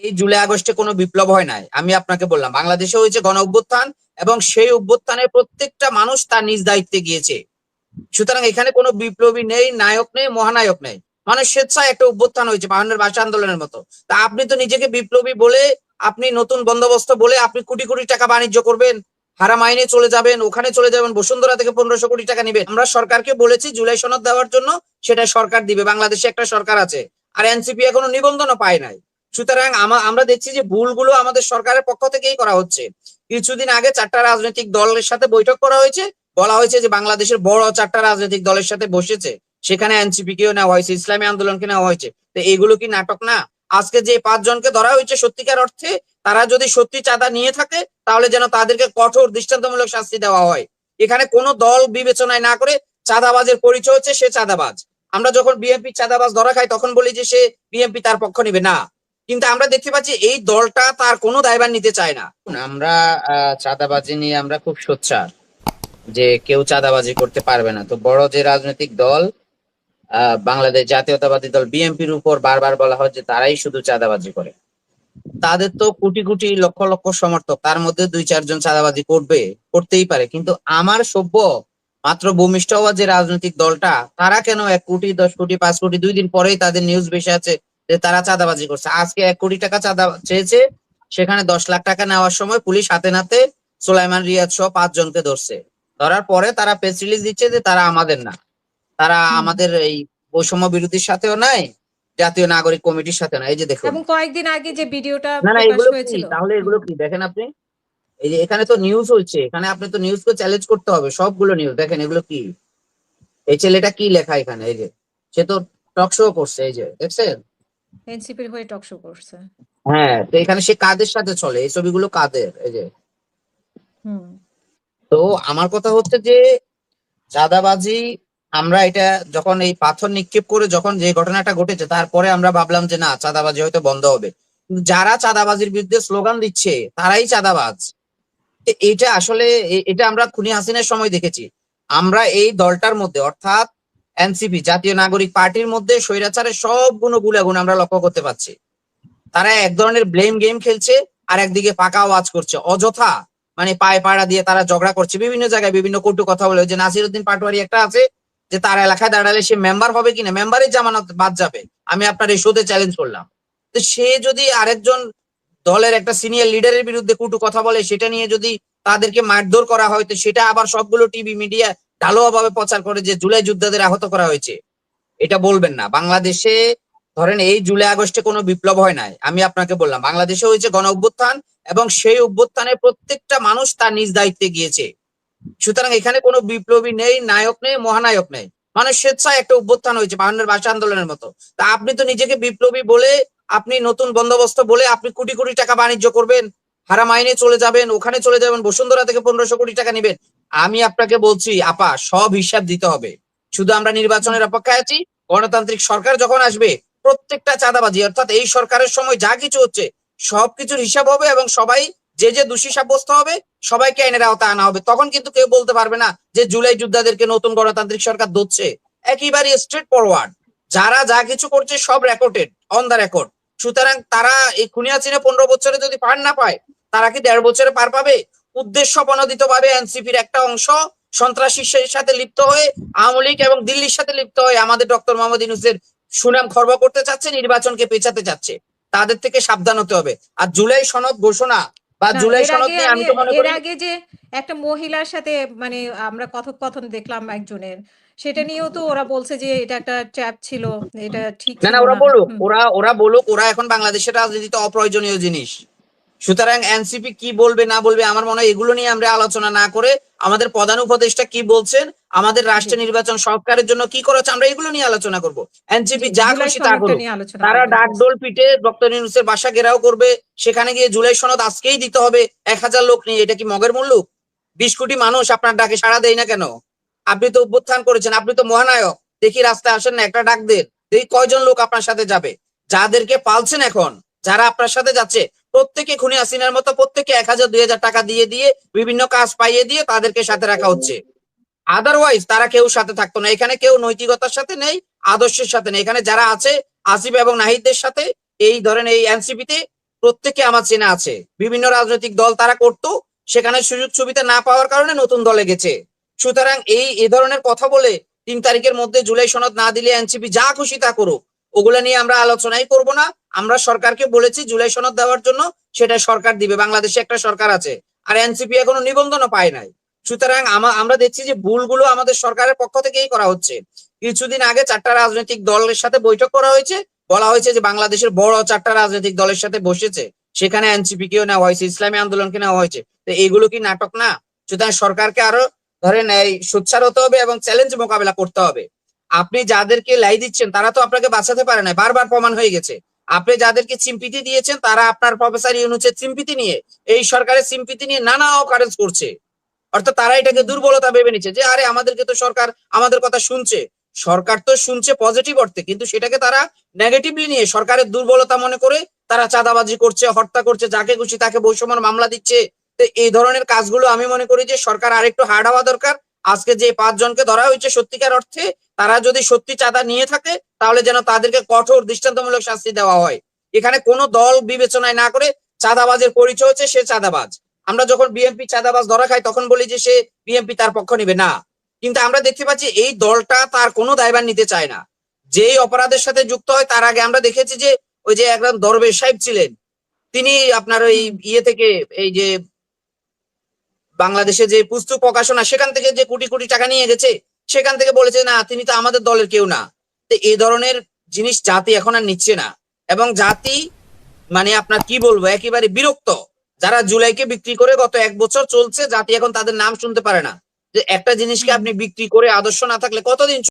এই জুলাই আগস্টে কোনো বিপ্লব হয় নাই। আমি আপনাকে বললাম বাংলাদেশে হয়েছে গণ অভ্যুত্থান এবং সেই অভ্যুত্থানের প্রত্যেকটা মানুষ তার নিজ দায়িত্বে গিয়েছে। সুতরাং এখানে কোনো বিপ্লবী নেই, নায়ক নেই, মহানায়ক নেই। মানুষ স্বেচ্ছায় একটা অভ্যুত্থান হয়েছে 52 ভাষা আন্দোলনের মতো। তা আপনি তো নিজেকে বিপ্লবী বলে, আপনি নতুন বন্দোবস্ত বলে আপনি কোটি কোটি টাকা বাণিজ্য করবেন, হারাম আইনে চলে যাবেন, ওখানে চলে যাবেন, বসুন্ধরা থেকে 1500 কোটি টাকা নিবেন। আমরা সরকারকে বলেছি জুলাই সনদ দেওয়ার জন্য, সেটা সরকার দিবে। বাংলাদেশে একটা সরকার আছে, আর এনসিপি এখনো নিবন্ধনও পায় নাই। সুতরাং আমরা দেখছি যে ভুলগুলো আমাদের সরকারের পক্ষ থেকেই করা হচ্ছে। কিছুদিন আগে 4টা রাজনৈতিক দলের সাথে বৈঠক করা হয়েছে, বলা হয়েছে যে বাংলাদেশের বড় 4টা রাজনৈতিক দলের সাথে বসেছে, সেখানে এনসিপি কেও নেওয়া হয়েছে, ইসলামী আন্দোলনকে নেওয়া হয়েছে। তো এগুলো কি নাটক না? আজকে যে 5 জনকে ধরা হয়েছে সত্যিকার অর্থে তারা যদি সত্যি চাঁদা নিয়ে থাকে, তাহলে যেন তাদেরকে কঠোর দৃষ্টান্তমূলক শাস্তি দেওয়া হয়। এখানে কোনো দল বিবেচনায় না করে চাঁদাবাজের পরিচয় হচ্ছে সে চাঁদাবাজ। আমরা যখন বিএনপি চাঁদাবাজ ধরা খাই তখন বলি যে সে বিএনপি তার পক্ষ নিবে না, কিন্তু আমরা দেখতে পাচ্ছি এই দলটা তার কোনো দায়ভার নিতে চায় না। আমরা চাঁদাবাজি নিয়ে আমরা খুব সোচ্চার যে কেউ চাঁদাবাজি করতে পারবে না। তো বড় যে রাজনৈতিক দল বাংলাদেশ জাতীয়তাবাদী দল বিএনপির উপর বারবার বলা হয় যে তারাই শুধু চাঁদাবাজি করে। তাদের তো কোটি কোটি লক্ষ লক্ষ সমর্থক, তার মধ্যে 2-4 জন চাঁদাবাজি করবে, করতেই পারে। কিন্তু আমার সভ্য মাত্র ভূমিষ্ঠ হওয়া যে রাজনৈতিক দলটা, তারা কেন 1 কোটি 10 কোটি 5 কোটি 2 দিন পরেই তাদের নিউজ বেশি আছে যে তারা চাঁদাবাজি করছে। আজকে 1 কোটি টাকা চাঁদা চেয়েছে, সেখানে 10 লাখ টাকা নেওয়ার সময় পুলিশ হাতে নাতে সুলাইমান রিয়াদ সহ 5 জনকে ধরছে। ধরার পরে তারা প্রেস রিলিজ দিচ্ছে যে তারা আমাদের না, তারা হুম। আমাদের এই বৈষম্য বিরোধীর সাথেও নাই, জাতীয় নাগরিক কমিটির সাথে না। এই যে দেখুন, এবং কয়েকদিন আগে যে ভিডিওটা না না প্রকাশ এগুলো কি হয়েছিল। তাহলে? এগুলো কি দেখেন আপনি, এই যে এখানে তো নিউজ হচ্ছে, এখানে আপনি তো নিউজকে চ্যালেঞ্জ করতে হবে। সবগুলো নিউজ দেখেন, এগুলো কি? এই ছেলেটা কি লেখা এখানে, এই যে সে তো টক শো করছে, এই যে দেখছেন? এনসিপির হয়ে টক শো করছে। হ্যাঁ, তো এখানে সে কাদের সাথে চলে, এই ছবিগুলো কাদের? এই যে। হুম। তো আমার কথা হচ্ছে যে চাঁদাবাজি, আমরা এটা যখন এই পাথর নিক্ষেপ করে যখন যে ঘটনাটা ঘটেছে, তারপরে আমরা ভাবলাম যে না, চাঁদাবাজি হয়তো বন্ধ হবে। কিন্তু যারা চাঁদাবাজির বিরুদ্ধে স্লোগান দিচ্ছে তারাই চাঁদাবাজ। এটা আসলে এটা আমরা খুনি হাসিনার সময় দেখেছি। আমরা এই দলটার মধ্যে অর্থাৎ এনসিপি জাতীয় নাগরিক পার্টির মধ্যে স্বৈরাচারের সবগুলো গুণাগুণ আমরা লক্ষ্য করতে পারছি। তারা এক ধরনের ব্লেম গেম খেলছে, আর একদিকে পাকা আওয়াজ করছে অযথা। মানে পায়ে পাড়া দিয়ে তারা ঝগড়া করছে বিভিন্ন জায়গায়, বিভিন্ন কটু কথা বলে। যে নাসিরউদ্দিন পাটোয়ারি একটা আছে যে তার এলাকায় দাঁড়ালে সে মেম্বার হবে কিনা, মেম্বারের জামানত বাদ যাবে, আমি আপনার এই শোতে চ্যালেঞ্জ করলাম। তো সে যদি আরেকজন দলের একটা সিনিয়র লিডারের বিরুদ্ধে কটু কথা বলে, সেটা নিয়ে যদি তাদেরকে মারধর করা হয়, তো সেটা আবার সবগুলো টিভি মিডিয়া ঢালুয়া ভাবে প্রচার করে যে জুলাই যোদ্ধাদের আহত করা হয়েছে। এটা বলবেন না। বাংলাদেশে ধরেন এই জুলাই আগস্টে কোনো বিপ্লব হয় নাই। আমি আপনাকে বললাম বাংলাদেশে হয়েছে গণ অভ্যুত্থান এবং সেই অভ্যুত্থানের প্রত্যেকটা মানুষ তার নিজ দায়িত্বে গিয়েছে। সুতরাং এখানে কোনো বিপ্লবী নেই, নায়ক নেই, মহানায়ক নেই। মানুষ স্বেচ্ছায় একটা অভ্যুত্থান হয়েছে 52 ভাষা আন্দোলনের মতো। তা আপনি তো নিজেকে বিপ্লবী বলে, আপনি নতুন বন্দোবস্ত বলে আপনি কোটি কোটি টাকা বাণিজ্য করবেন, হারাম আইনে চলে যাবেন, ওখানে চলে যাবেন, বসুন্ধরা থেকে 1500 কোটি টাকা নিবেন। আমি আপনাকে বলছি আপা, সব হিসাব দিতে হবে। শুধু আমরা নির্বাচনের অপেক্ষায় আছি। গণতান্ত্রিক সরকার যখন আসবে, প্রত্যেকটা চাঁদাবাজি অর্থাৎ এই সরকারের সময় যা কিছু হচ্ছে সবকিছুর হিসাব হবে, এবং সবাই যে যে দোষী সাব্যস্ত হবে সবাইকে আইনের আওতায় আনা হবে। তখন কিন্তু কেউ বলতে পারবে না যে জুলাই যোদ্ধাদেরকে নতুন গণতান্ত্রিক সরকার ধরছে। একেবারে স্ট্রেট ফরওয়ার্ড, যারা যা কিছু করছে সব রেকর্ডেড, অন দা রেকর্ড। সুতরাং তারা এই খুনি হাসিনা 15 বছরে যদি পার না পায়, তারা কি 1.5 বছরে পার পাবে? উদ্দেশ্য প্রণোদিত ভাবে এনসিপির একটা অংশ সন্ত্রাসীর সাথে লিপ্ত হয়ে, আওয়ামী লীগ এবং দিল্লির সাথে লিপ্ত হয়ে আমাদের ডক্টর মোহাম্মদ ইউনূসের সুনাম খর্ব করতে চাচ্ছে, নির্বাচনকে পেছাতে চাচ্ছে। তাদের থেকে সাবধান হতে হবে। আর জুলাই সনদ ঘোষণা বা না, জুলাই এর সনদ আগে নিয়ে আমি আমি তো মনে এর করি, আগে যে একটা মহিলার সাথে মানে আমরা কথোপকথন দেখলাম একজনের, সেটা নিয়েও তো ওরা বলছে যে এটা একটা ট্র্যাপ ছিল, এটা ঠিক না ছিল না ওরা না। বলুক, হুম। ওরা বলুক, ওরা এখন বাংলাদেশের রাজনীতিতে অপ্রয়োজনীয় জিনিস। সুতরাং এনসিপি কি বলবে না বলবে, আমার মনে হয় এগুলো নিয়ে আমরা আলোচনা না করে আমাদের প্রধান উপদেষ্টা কি বলছেন, আমাদের জি, রাষ্ট্র নির্বাচন সংস্কারের জন্য কি করেছে, আমরা এগুলো নিয়ে আলোচনা করব। জি, এনসিপি যা জুলাই খুশি তা সনদটা করুক। নিয়ে আলোচনা তারা করবেন। ডাকডোল পিটে ডক্টর ইউনূসের বাসা ঘেরাও করবে, সেখানে গিয়ে জুলাই সনদ আজকেই দিতে হবে 1000 লোক নিয়ে। এটা কি মগের মুল্লুক? 20 কোটি মানুষ আপনার ডাকে সাড়া দেয় না কেন? আপনি তো অভ্যুত্থান করেছেন, আপনি তো মহানায়ক। দেখি রাস্তায় আসেন না, একটা ডাক দেন, দেখি কয়জন লোক আপনার সাথে যাবে। যাদেরকে পালছেন এখন, যারা আপনার সাথে যাচ্ছে, প্রত্যেকে খুনি হাসিনার মতো প্রত্যেকে 1000-2000 টাকা দিয়ে দিয়ে বিভিন্ন কাজ পাইয়ে দিয়ে তাদেরকে সাথে রাখা হচ্ছে। আদারওয়াইজ তারা কেউ সাথে থাকতো না। এখানে কেউ নৈতিকতার সাথে নেই, আদর্শের সাথে নেই। এখানে যারা আছে আসিফ এবং নাহিদদের সাথে, এই ধরেন এই এনসিপিতে প্রত্যেকে আমার চেনা আছে, বিভিন্ন রাজনৈতিক দল তারা করতো, সেখানে সুযোগ সুবিধা না পাওয়ার কারণে নতুন দলে গেছে। সুতরাং এই ধরনের কথা বলে 3 তারিখের মধ্যে জুলাই সনদ না দিলে এনসিপি যা খুশি তা করুক, ওগুলা নিয়ে আমরা আলোচনাই করব না। আমরা সরকারকে বলেছি জুলাই সনদ দেওয়ার জন্য, সেটা সরকার দিবে, বাংলাদেশে একটা সরকার আছে, আর এনসিপি এখনো নিবন্ধনও পায় নাই। সুতরাং আমরা দেখছি যে ভুলগুলো আমাদের সরকারের পক্ষ থেকেই করা হচ্ছে। কিছুদিন আগে 4টা রাজনৈতিক দলের সাথে বৈঠক করা হয়েছে, বলা হয়েছে যে বাংলাদেশের বড় 4টা রাজনৈতিক দলের সাথে বসেছে, সেখানে এনসিপি কেও নেওয়া হয়েছে, ইসলামী আন্দোলনকে নেওয়া হয়েছে। তো এগুলো কি নাটক না? সুতরাং সরকারকে আরো ধরেন এই সোচ্চার হতে হবে এবং চ্যালেঞ্জ মোকাবেলা করতে হবে। আপনি যাদেরকে লাই দিচ্ছেন তারা তো আপনাকে বাঁচাতে পারে না, বারবার প্রমাণ হয়ে গেছে। আপনি যাদেরকে সিম্পিতি দিয়েছেন তারা আপনার প্রফেসর ইউনূসের সিম্পিতি নিয়ে, এই সরকারের সিম্পিতি নিয়ে নানা অকারেন্স করছে। অর্থাৎ তারা এটাকে দুর্বলতা ভেবে নিচ্ছে যে আরে আমাদেরকে তো সরকার আমাদের কথা শুনছে। সরকার তো শুনছে পজিটিভ অর্থে, কিন্তু সেটাকে তারা নেগেটিভলি নিয়ে সরকারের দুর্বলতা মনে করে তারা চাঁদাবাজি করছে, হত্যা করছে, যাকে খুশি তাকে বৈষম্যের মামলা দিচ্ছে। তো এই ধরনের কাজগুলো আমি মনে করি যে সরকার আরেকটু হার্ড হওয়া দরকার। আজকে যে 5 জনকে ধরা হয়েছে সত্যিকার অর্থে তারা যদি সত্যি চাঁদা নিয়ে থাকে, তাহলে যেন তাদেরকে কঠোর দৃষ্টান্তমূলক শাস্তি দেওয়া হয়। এখানে কোনো দল বিবেচনায় না করে চাঁদাবাজের পরিচয় হচ্ছে সে চাঁদাবাজ। আমরা যখন বিএনপি চাঁদাবাজ ধরা খাই তখন বলি যে সে বিএনপি তার পক্ষ নিবে না, কিন্তু আমরা দেখতে পাচ্ছি এই দলটা তার কোনো দায়ভার নিতে চায় না। যেই অপরাধের সাথে যুক্ত হয় তার আগে আমরা দেখেছি যে ওই যে একজন দরবেশ সাহেব ছিলেন, তিনি আপনার ওই ইয়ে থেকে এই যে বাংলাদেশে যে পুস্তক প্রকাশনা সেখান থেকে যে কোটি কোটি টাকা নিয়ে গেছে, সেখান থেকে বলেছে না তিনি তো আমাদের দলের কেউ না। তো এই ধরনের জিনিস জাতি এখন আর নিচ্ছে না, এবং জাতি মানে আপনার কি বলবো একেবারে বিরক্ত। যারা জুলাইকে বিক্রি করে গত 1 বছর চলছে, জাতি এখন তাদের নাম শুনতে পারে না। যে একটা জিনিসকে আপনি বিক্রি করে আদর্শ না থাকলে কতদিন